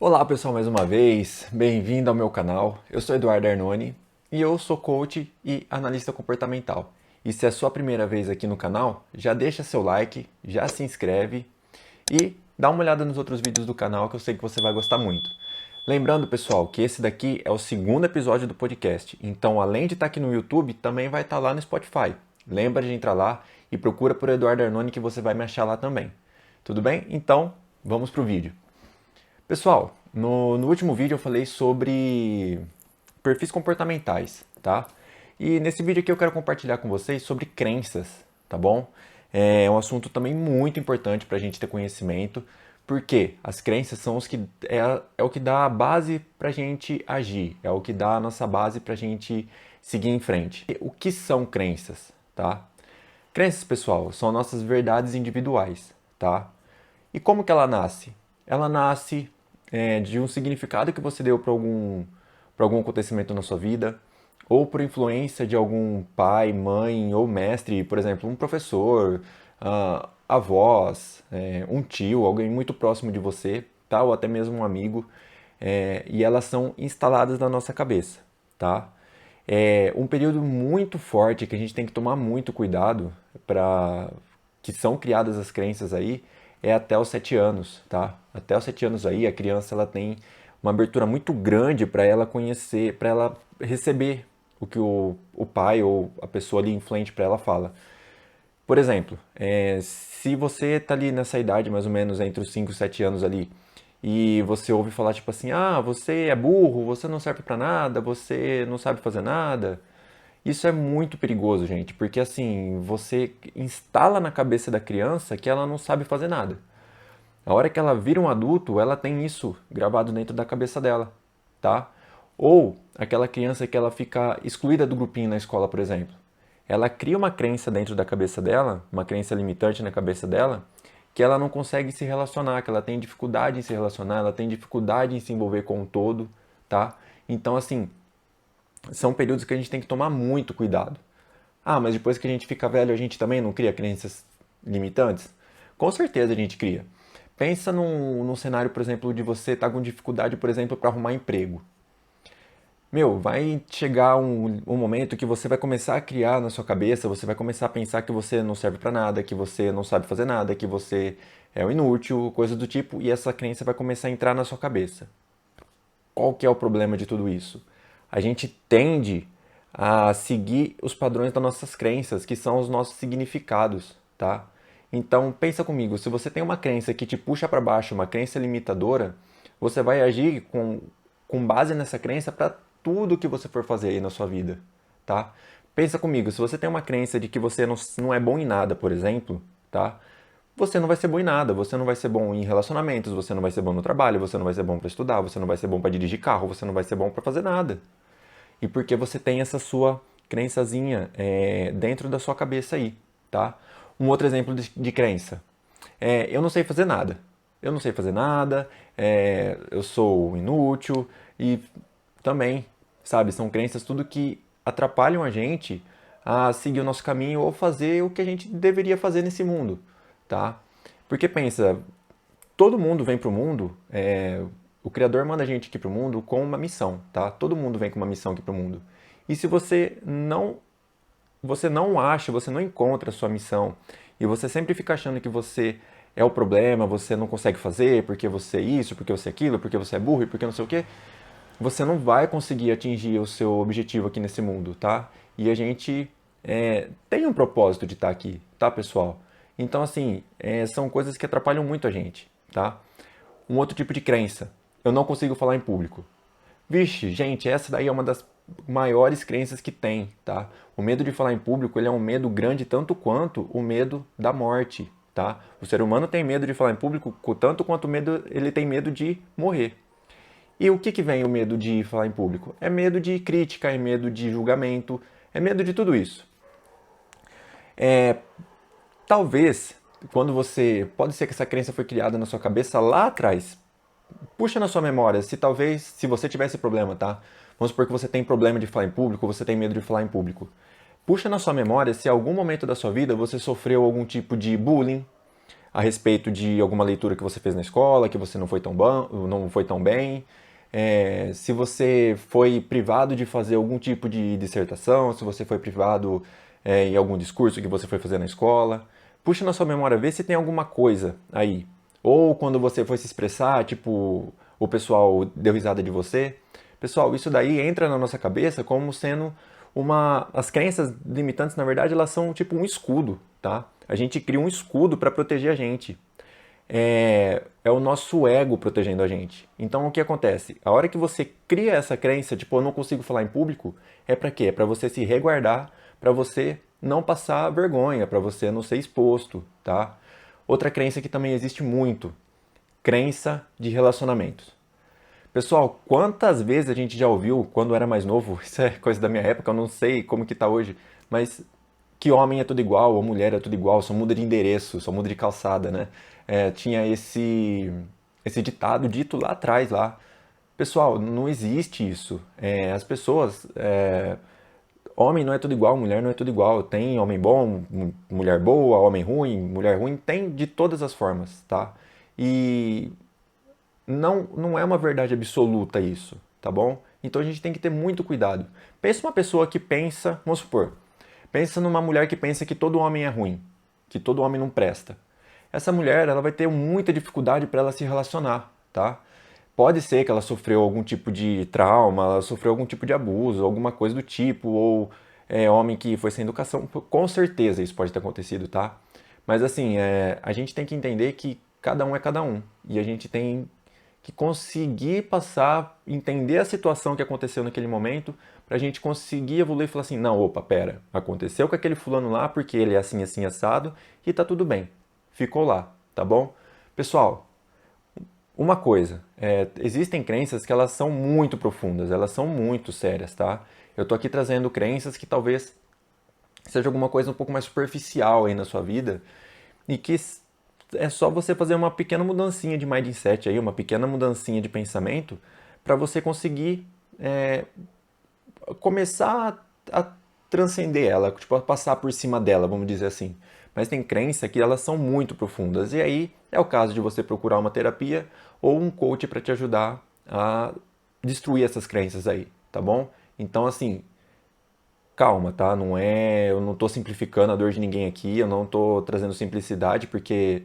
Olá pessoal, mais uma vez, bem-vindo ao meu canal. Eu sou Eduardo Arnone e eu sou coach e analista comportamental. E se é a sua primeira vez aqui no canal, já deixa seu like, já se inscreve e dá uma olhada nos outros vídeos do canal que eu sei que você vai gostar muito. Lembrando pessoal que esse daqui é o segundo episódio do podcast, então além de estar aqui no YouTube, também vai estar lá no Spotify. Lembra de entrar lá e procura por Eduardo Arnone que você vai me achar lá também. Tudo bem? Então, vamos pro vídeo. Pessoal, no último vídeo eu falei sobre perfis comportamentais, tá? E nesse vídeo aqui eu quero compartilhar com vocês sobre crenças, tá bom? É um assunto também muito importante para a gente ter conhecimento, porque as crenças são é o que dá a base para a gente agir, é o que dá a nossa base para a gente seguir em frente. E o que são crenças, tá? Crenças, pessoal, são nossas verdades individuais, tá? E como que ela nasce? Ela nasce de um significado que você deu para algum acontecimento na sua vida, ou por influência de algum pai, mãe ou mestre, por exemplo, um professor, avós, um tio, alguém muito próximo de você, tá? Ou até mesmo um amigo, e elas são instaladas na nossa cabeça, tá? É um período muito forte que a gente tem que tomar muito cuidado para que são criadas as crenças aí é até os 7 anos, tá? Até os 7 anos aí a criança ela tem uma abertura muito grande para ela conhecer, para ela receber o que o pai ou a pessoa ali influente para ela fala. Por exemplo, se você tá ali nessa idade, mais ou menos entre os 5 e 7 anos ali, e você ouve falar tipo assim, você é burro, você não serve pra nada, você não sabe fazer nada. Isso é muito perigoso, gente, porque assim, você instala na cabeça da criança que ela não sabe fazer nada. A hora que ela vira um adulto, ela tem isso gravado dentro da cabeça dela, tá? Ou aquela criança que ela fica excluída do grupinho na escola, por exemplo. Ela cria uma crença dentro da cabeça dela, uma crença limitante na cabeça dela, que ela não consegue se relacionar, que ela tem dificuldade em se relacionar, ela tem dificuldade em se envolver com o todo, tá? Então, assim, são períodos que a gente tem que tomar muito cuidado. Mas depois que a gente fica velho, a gente também não cria crenças limitantes? Com certeza a gente cria. Pensa num cenário, por exemplo, de você estar com dificuldade, por exemplo, para arrumar emprego. Meu, vai chegar um momento que você vai começar a criar na sua cabeça, você vai começar a pensar que você não serve para nada, que você não sabe fazer nada, que você é um inútil, coisa do tipo, e essa crença vai começar a entrar na sua cabeça. Qual que é o problema de tudo isso? A gente tende a seguir os padrões das nossas crenças, que são os nossos significados, tá? Então, pensa comigo, se você tem uma crença que te puxa para baixo, uma crença limitadora, você vai agir com base nessa crença para tudo que você for fazer aí na sua vida, tá? Pensa comigo, se você tem uma crença de que você não é bom em nada, por exemplo, tá? Você não vai ser bom em nada, você não vai ser bom em relacionamentos, você não vai ser bom no trabalho, você não vai ser bom para estudar, você não vai ser bom para dirigir carro, você não vai ser bom para fazer nada. E porque você tem essa sua crençazinha dentro da sua cabeça aí, tá? Um outro exemplo de crença. Eu não sei fazer nada. Eu não sei fazer nada, eu sou inútil e também, sabe, são crenças tudo que atrapalham a gente a seguir o nosso caminho ou fazer o que a gente deveria fazer nesse mundo, tá? Porque pensa, todo mundo vem pro mundo, o Criador manda a gente aqui pro mundo com uma missão, tá? Todo mundo vem com uma missão aqui pro mundo. E se você não acha, você não encontra a sua missão, e você sempre fica achando que você é o problema, você não consegue fazer, porque você é isso, porque você é aquilo, porque você é burro e porque não sei o quê, você não vai conseguir atingir o seu objetivo aqui nesse mundo, tá? E a gente tem um propósito de estar aqui, tá, pessoal? Então, assim, são coisas que atrapalham muito a gente, tá? Um outro tipo de crença. Eu não consigo falar em público. Vixe, gente, essa daí é uma das maiores crenças que tem, tá? O medo de falar em público, ele é um medo grande tanto quanto o medo da morte, tá? O ser humano tem medo de falar em público tanto quanto ele tem medo de morrer. E o que vem o medo de falar em público? É medo de crítica, é medo de julgamento, é medo de tudo isso. Talvez, quando você... Pode ser que essa crença foi criada na sua cabeça lá atrás. Puxa na sua memória, se você tiver esse problema, tá? Vamos supor que você tem problema de falar em público, você tem medo de falar em público. Puxa na sua memória se em algum momento da sua vida você sofreu algum tipo de bullying, a respeito de alguma leitura que você fez na escola, que você não foi tão bom, não foi tão bem, se você foi privado de fazer algum tipo de dissertação, se você foi privado em algum discurso que você foi fazer na escola. Puxa na sua memória, vê se tem alguma coisa aí. Ou quando você foi se expressar, tipo, o pessoal deu risada de você. Pessoal, isso daí entra na nossa cabeça como sendo uma... As crenças limitantes, na verdade, elas são tipo um escudo, tá? A gente cria um escudo para proteger a gente. É o nosso ego protegendo a gente. Então, o que acontece? A hora que você cria essa crença, tipo, eu não consigo falar em público, é para quê? É para você se resguardar, para você não passar vergonha, para você não ser exposto, tá? Outra crença que também existe muito, crença de relacionamentos. Pessoal, quantas vezes a gente já ouviu, quando era mais novo, isso é coisa da minha época, eu não sei como que tá hoje, mas que homem é tudo igual, ou mulher é tudo igual, só muda de endereço, só muda de calçada, né? Tinha esse ditado dito lá atrás, lá. Pessoal, não existe isso. As pessoas... homem não é tudo igual, mulher não é tudo igual. Tem homem bom, mulher boa, homem ruim, mulher ruim, tem de todas as formas, tá? E não é uma verdade absoluta isso, tá bom? Então a gente tem que ter muito cuidado. Pensa uma pessoa que pensa, vamos supor, pensa numa mulher que pensa que todo homem é ruim, que todo homem não presta. Essa mulher, ela vai ter muita dificuldade para ela se relacionar, tá? Pode ser que ela sofreu algum tipo de trauma, ela sofreu algum tipo de abuso, alguma coisa do tipo, ou homem que foi sem educação, com certeza isso pode ter acontecido, tá? Mas assim, a gente tem que entender que cada um é cada um, e a gente tem que conseguir passar, entender a situação que aconteceu naquele momento, para a gente conseguir evoluir e falar assim, não, opa, pera, aconteceu com aquele fulano lá porque ele é assim, assim, assado, e tá tudo bem, ficou lá, tá bom? Pessoal, uma coisa, existem crenças que elas são muito profundas, elas são muito sérias, tá? Eu tô aqui trazendo crenças que talvez seja alguma coisa um pouco mais superficial aí na sua vida, e que é só você fazer uma pequena mudancinha de mindset aí, uma pequena mudancinha de pensamento, para você conseguir começar a transcender ela, tipo, a passar por cima dela, vamos dizer assim. Mas tem crença que elas são muito profundas, e aí é o caso de você procurar uma terapia ou um coach para te ajudar a destruir essas crenças aí, tá bom? Então, assim, calma, tá? Eu não tô simplificando a dor de ninguém aqui, eu não tô trazendo simplicidade, porque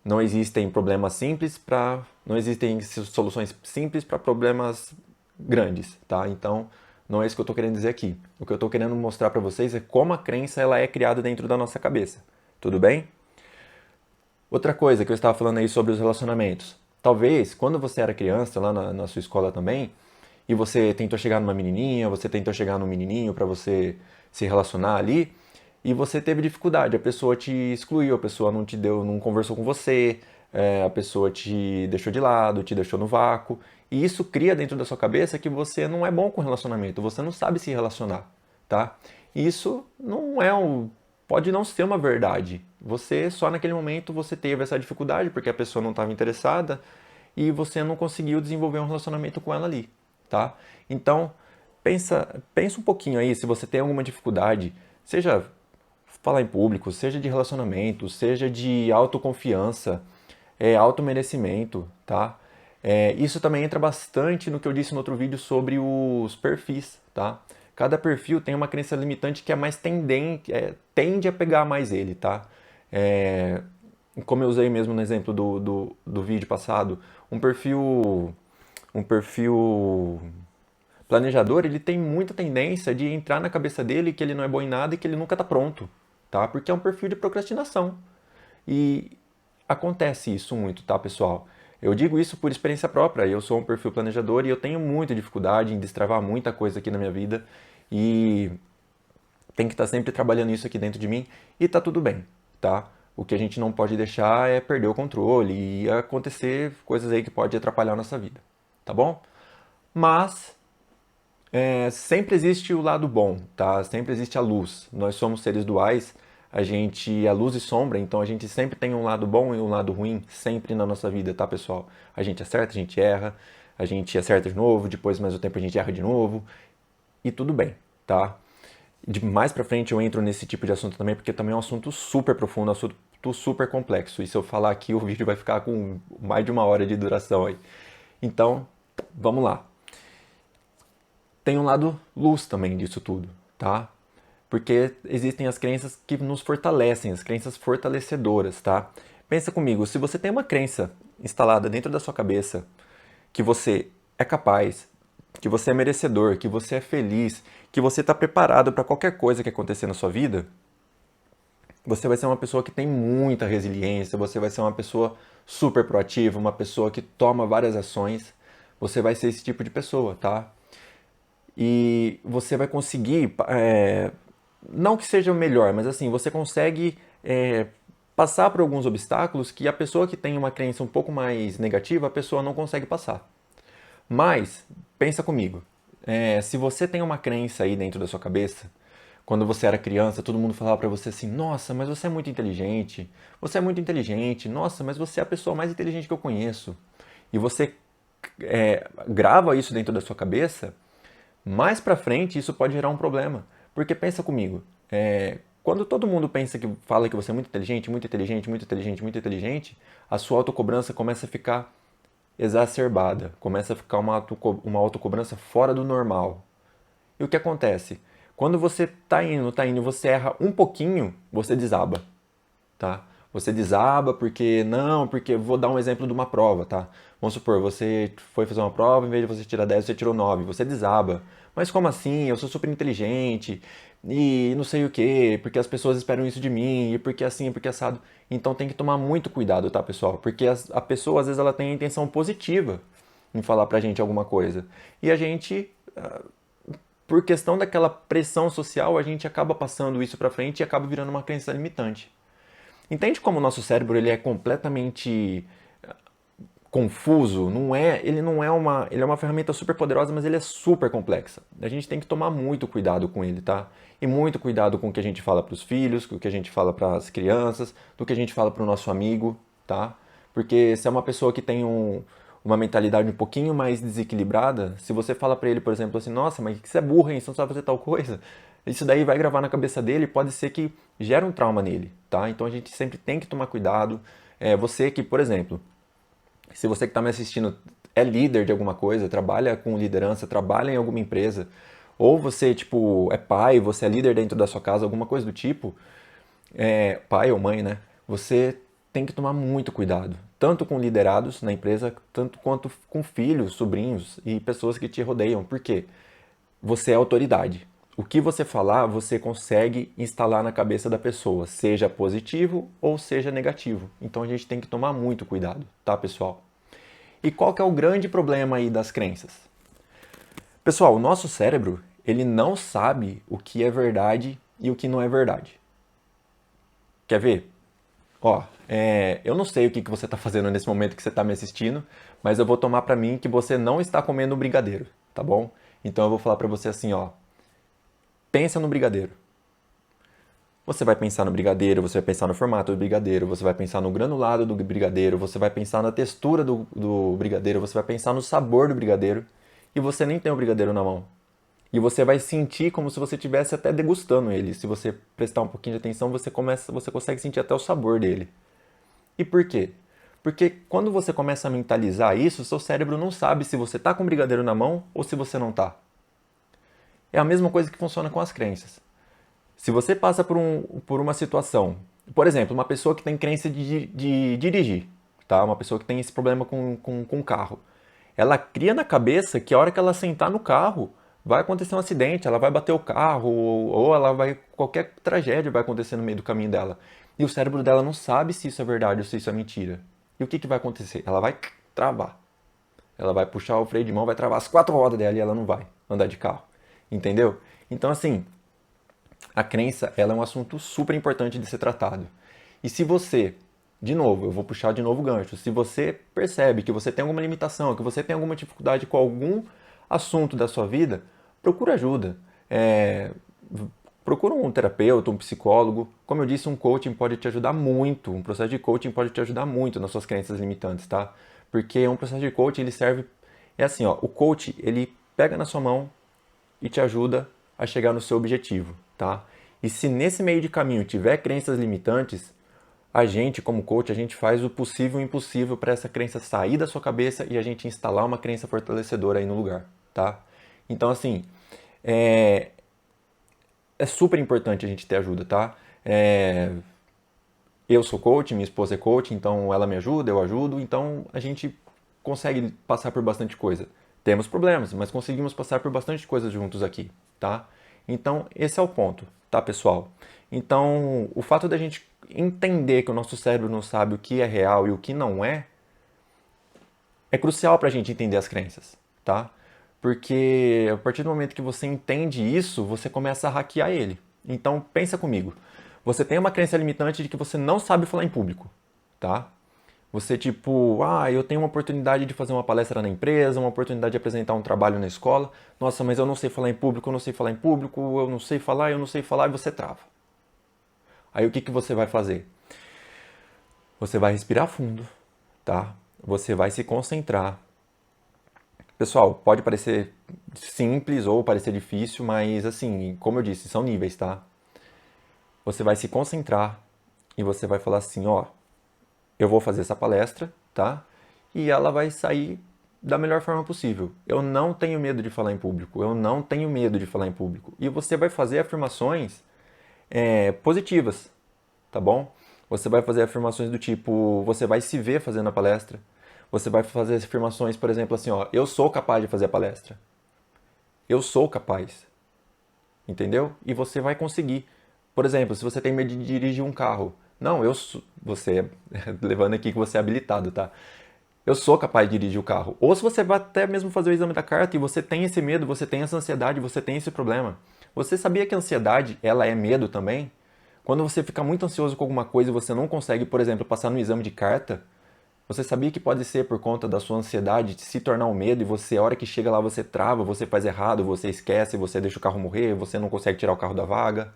não existem problemas simples para, não existem soluções simples para problemas grandes, tá? Então, não é isso que eu estou querendo dizer aqui. O que eu estou querendo mostrar para vocês é como a crença ela é criada dentro da nossa cabeça. Tudo bem? Outra coisa que eu estava falando aí sobre os relacionamentos. Talvez, quando você era criança, lá na sua escola também, e você tentou chegar numa menininha, você tentou chegar num menininho para você se relacionar ali, e você teve dificuldade, a pessoa te excluiu, a pessoa não te deu, não conversou com você, a pessoa te deixou de lado, te deixou no vácuo, e isso cria dentro da sua cabeça que você não é bom com relacionamento, você não sabe se relacionar, tá? E isso não é pode não ser uma verdade. Você só naquele momento você teve essa dificuldade porque a pessoa não estava interessada e você não conseguiu desenvolver um relacionamento com ela ali, tá? Então, pensa um pouquinho aí se você tem alguma dificuldade, seja falar em público, seja de relacionamento, seja de autoconfiança, automerecimento, tá? Isso também entra bastante no que eu disse no outro vídeo sobre os perfis, tá? Cada perfil tem uma crença limitante que é mais tendente, tende a pegar mais ele, tá? Como eu usei mesmo no exemplo do vídeo passado, um perfil planejador, ele tem muita tendência de entrar na cabeça dele que ele não é bom em nada e que ele nunca está pronto, tá? Porque é um perfil de procrastinação. E acontece isso muito, tá, pessoal? Eu digo isso por experiência própria. Eu sou um perfil planejador e eu tenho muita dificuldade em destravar muita coisa aqui na minha vida e tem que estar sempre trabalhando isso aqui dentro de mim e tá tudo bem, tá? O que a gente não pode deixar é perder o controle e acontecer coisas aí que podem atrapalhar a nossa vida, tá bom? Mas sempre existe o lado bom, tá? Sempre existe a luz. Nós somos seres duais, a gente é luz e sombra, então a gente sempre tem um lado bom e um lado ruim, sempre na nossa vida, tá, pessoal? A gente acerta, a gente erra, a gente acerta de novo, depois mais o tempo a gente erra de novo, e tudo bem, tá? De mais pra frente eu entro nesse tipo de assunto também, porque também é um assunto super profundo, um assunto assunto super complexo. E se eu falar aqui, o vídeo vai ficar com mais de 1 hora de duração aí. Então, vamos lá. Tem um lado luz também disso tudo, tá? Porque existem as crenças que nos fortalecem, as crenças fortalecedoras, tá? Pensa comigo, se você tem uma crença instalada dentro da sua cabeça que você é capaz, que você é merecedor, que você é feliz, que você está preparado para qualquer coisa que acontecer na sua vida, você vai ser uma pessoa que tem muita resiliência, você vai ser uma pessoa super proativa, uma pessoa que toma várias ações, você vai ser esse tipo de pessoa, tá? E você vai conseguir, não que seja o melhor, mas assim, você consegue passar por alguns obstáculos que a pessoa que tem uma crença um pouco mais negativa, a pessoa não consegue passar. Mas, pensa comigo, se você tem uma crença aí dentro da sua cabeça, quando você era criança, todo mundo falava pra você assim, nossa, mas você é muito inteligente, nossa, mas você é a pessoa mais inteligente que eu conheço. E você grava isso dentro da sua cabeça, mais pra frente isso pode gerar um problema. Porque pensa comigo, quando todo mundo fala que você é muito inteligente, muito inteligente, muito inteligente, muito inteligente, a sua autocobrança começa a ficar exacerbada, começa a ficar uma autocobrança fora do normal. E o que acontece? Quando você tá indo, e você erra um pouquinho, você desaba, tá? Você desaba porque vou dar um exemplo de uma prova, tá? Vamos supor, você foi fazer uma prova, em vez de você tirar 10, você tirou 9, você desaba. Mas como assim? Eu sou super inteligente e não sei o quê, porque as pessoas esperam isso de mim, e porque assim, porque assado. Então tem que tomar muito cuidado, tá, pessoal? Porque a pessoa, às vezes, ela tem a intenção positiva em falar pra gente alguma coisa. E a gente, por questão daquela pressão social, a gente acaba passando isso pra frente e acaba virando uma crença limitante. Entende como o nosso cérebro ele é completamente confuso? Ele é uma ferramenta super poderosa, mas ele é super complexa. A gente tem que tomar muito cuidado com ele, tá? E muito cuidado com o que a gente fala para os filhos, com o que a gente fala para as crianças, do que a gente fala para o nosso amigo, tá? Porque se é uma pessoa que tem uma mentalidade um pouquinho mais desequilibrada, se você fala para ele, por exemplo, assim, nossa, mas que você é burro, hein? Você não sabe fazer tal coisa. Isso daí vai gravar na cabeça dele e pode ser que gere um trauma nele, tá? Então a gente sempre tem que tomar cuidado. Você que, por exemplo, se você que está me assistindo é líder de alguma coisa, trabalha com liderança, trabalha em alguma empresa, ou você, tipo, é pai, você é líder dentro da sua casa, alguma coisa do tipo, pai ou mãe, né? Você tem que tomar muito cuidado, tanto com liderados na empresa, tanto quanto com filhos, sobrinhos e pessoas que te rodeiam. Por quê? Você é autoridade. O que você falar, você consegue instalar na cabeça da pessoa, seja positivo ou seja negativo. Então a gente tem que tomar muito cuidado, tá, pessoal? E qual que é o grande problema aí das crenças? Pessoal, o nosso cérebro, ele não sabe o que é verdade e o que não é verdade. Quer ver? Ó, eu não sei o que você está fazendo nesse momento que você está me assistindo, mas eu vou tomar para mim que você não está comendo um brigadeiro, tá bom? Então eu vou falar para você assim, ó, pensa no brigadeiro. Você vai pensar no brigadeiro, você vai pensar no formato do brigadeiro, você vai pensar no granulado do brigadeiro, você vai pensar na textura do brigadeiro, você vai pensar no sabor do brigadeiro e você nem tem o brigadeiro na mão. E você vai sentir como se você estivesse até degustando ele. Se você prestar um pouquinho de atenção, você consegue sentir até o sabor dele. E por quê? Porque quando você começa a mentalizar isso, seu cérebro não sabe se você está com o brigadeiro na mão ou se você não está. É a mesma coisa que funciona com as crenças. Se você passa por uma situação, por exemplo, uma pessoa que tem crença de dirigir, tá? Uma pessoa que tem esse problema com carro, ela cria na cabeça que a hora que ela sentar no carro, vai acontecer um acidente, ela vai bater o carro, ou ela vai, qualquer tragédia vai acontecer no meio do caminho dela. E o cérebro dela não sabe se isso é verdade ou se isso é mentira. E o que vai acontecer? Ela vai travar. Ela vai puxar o freio de mão, vai travar as 4 rodas dela e ela não vai andar de carro. Entendeu? Então, assim, a crença, ela é um assunto super importante de ser tratado. E se você, de novo, eu vou puxar de novo o gancho, se você percebe que você tem alguma limitação, que você tem alguma dificuldade com algum assunto da sua vida, procura ajuda. Procura um terapeuta, um psicólogo. Como eu disse, um coaching pode te ajudar muito, um processo de coaching pode te ajudar muito nas suas crenças limitantes, tá? Porque um processo de coaching, ele serve... É assim, ó, o coach, ele pega na sua mão e te ajuda a chegar no seu objetivo, tá? E se nesse meio de caminho tiver crenças limitantes, a gente, como coach, a gente faz o possível e o impossível para essa crença sair da sua cabeça e a gente instalar uma crença fortalecedora aí no lugar, tá? Então, assim, é, é super importante a gente ter ajuda, tá? Eu sou coach, minha esposa é coach, então ela me ajuda, eu ajudo, então a gente consegue passar por bastante coisa. Temos problemas, mas conseguimos passar por bastante coisa juntos aqui, tá? Então, esse é o ponto, tá, pessoal? Então, o fato da gente entender que o nosso cérebro não sabe o que é real e o que não é crucial para a gente entender as crenças, tá? Porque a partir do momento que você entende isso, você começa a hackear ele. Então, pensa comigo. Você tem uma crença limitante de que você não sabe falar em público, tá? Você tipo, eu tenho uma oportunidade de fazer uma palestra na empresa, uma oportunidade de apresentar um trabalho na escola. Nossa, mas eu não sei falar em público, eu não sei falar em público, eu não sei falar, eu não sei falar, e você trava. Aí o que você vai fazer? Você vai respirar fundo, tá? Você vai se concentrar. Pessoal, pode parecer simples ou parecer difícil, mas assim, como eu disse, são níveis, tá? Você vai se concentrar e você vai falar assim, eu vou fazer essa palestra, tá? E ela vai sair da melhor forma possível. Eu não tenho medo de falar em público. Eu não tenho medo de falar em público. E você vai fazer afirmações positivas, tá bom? Você vai fazer afirmações do tipo, você vai se ver fazendo a palestra. Você vai fazer afirmações, por exemplo, assim, eu sou capaz de fazer a palestra. Eu sou capaz. Entendeu? E você vai conseguir. Por exemplo, se você tem medo de dirigir um carro. Não, você, levando aqui que você é habilitado, tá? Eu sou capaz de dirigir o carro. Ou se você vai até mesmo fazer o exame da carta e você tem esse medo, você tem essa ansiedade, você tem esse problema. Você sabia que a ansiedade, ela é medo também? Quando você fica muito ansioso com alguma coisa e você não consegue, por exemplo, passar no exame de carta, você sabia que pode ser por conta da sua ansiedade de se tornar um medo e você, a hora que chega lá, você trava, você faz errado, você esquece, você deixa o carro morrer, você não consegue tirar o carro da vaga.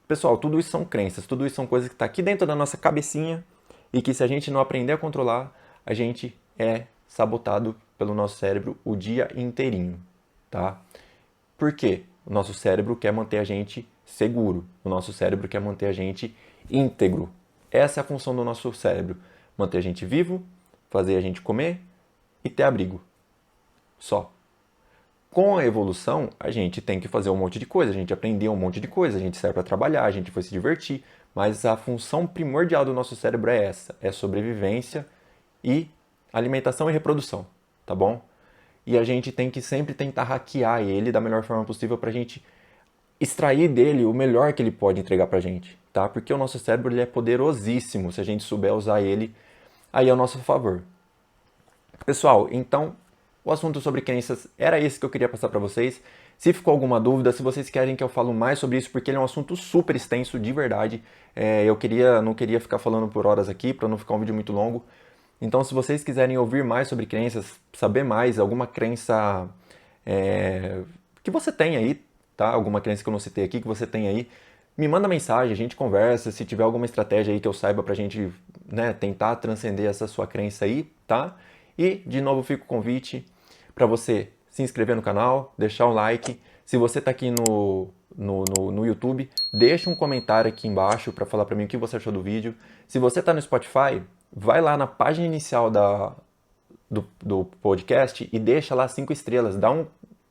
Pessoal, tudo isso são crenças, tudo isso são coisas que estão aqui dentro da nossa cabecinha e que se a gente não aprender a controlar, a gente é sabotado pelo nosso cérebro o dia inteirinho, tá? Por quê? O nosso cérebro quer manter a gente seguro, o nosso cérebro quer manter a gente íntegro. Essa é a função do nosso cérebro, manter a gente vivo, fazer a gente comer e ter abrigo. Só. Com a evolução, a gente tem que fazer um monte de coisa, a gente aprendeu um monte de coisa, a gente serve para trabalhar, a gente foi se divertir, mas a função primordial do nosso cérebro é essa, é sobrevivência e alimentação e reprodução, tá bom? E a gente tem que sempre tentar hackear ele da melhor forma possível para a gente extrair dele o melhor que ele pode entregar para a gente, tá? Porque o nosso cérebro ele é poderosíssimo, se a gente souber usar ele aí ao nosso favor. Pessoal, então o assunto sobre crenças era esse que eu queria passar para vocês. Se ficou alguma dúvida, se vocês querem que eu falo mais sobre isso, porque ele é um assunto super extenso, de verdade, não queria ficar falando por horas aqui, para não ficar um vídeo muito longo. Então, se vocês quiserem ouvir mais sobre crenças, saber mais, alguma crença que você tem aí, tá? Alguma crença que eu não citei aqui, que você tem aí, me manda mensagem, a gente conversa, se tiver alguma estratégia aí que eu saiba pra gente, tentar transcender essa sua crença aí, tá? E, de novo, fica o convite para você se inscrever no canal, deixar um like. Se você está aqui no YouTube, deixa um comentário aqui embaixo para falar para mim o que você achou do vídeo. Se você está no Spotify, vai lá na página inicial do podcast e deixa lá 5 estrelas.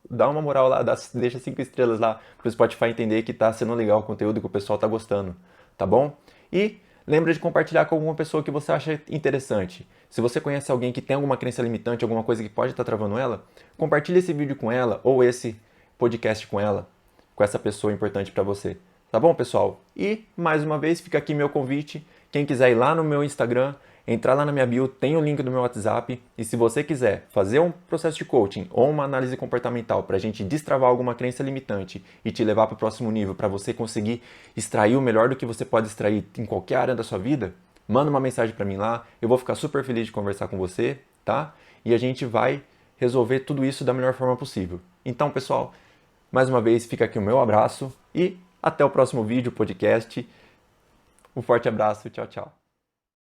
Dá uma moral lá, deixa 5 estrelas lá para o Spotify entender que está sendo legal o conteúdo, que o pessoal está gostando, tá bom? E lembra de compartilhar com alguma pessoa que você acha interessante. Se você conhece alguém que tem alguma crença limitante, alguma coisa que pode estar travando ela, compartilhe esse vídeo com ela ou esse podcast com ela, com essa pessoa importante para você. Tá bom, pessoal? E, mais uma vez, fica aqui meu convite. Quem quiser ir lá no meu Instagram, entrar lá na minha bio, tem o link do meu WhatsApp. E se você quiser fazer um processo de coaching ou uma análise comportamental para a gente destravar alguma crença limitante e te levar para o próximo nível, para você conseguir extrair o melhor do que você pode extrair em qualquer área da sua vida, manda uma mensagem para mim lá. Eu vou ficar super feliz de conversar com você, tá? E a gente vai resolver tudo isso da melhor forma possível. Então, pessoal, mais uma vez, fica aqui o meu abraço e até o próximo vídeo, podcast. Um forte abraço, tchau, tchau.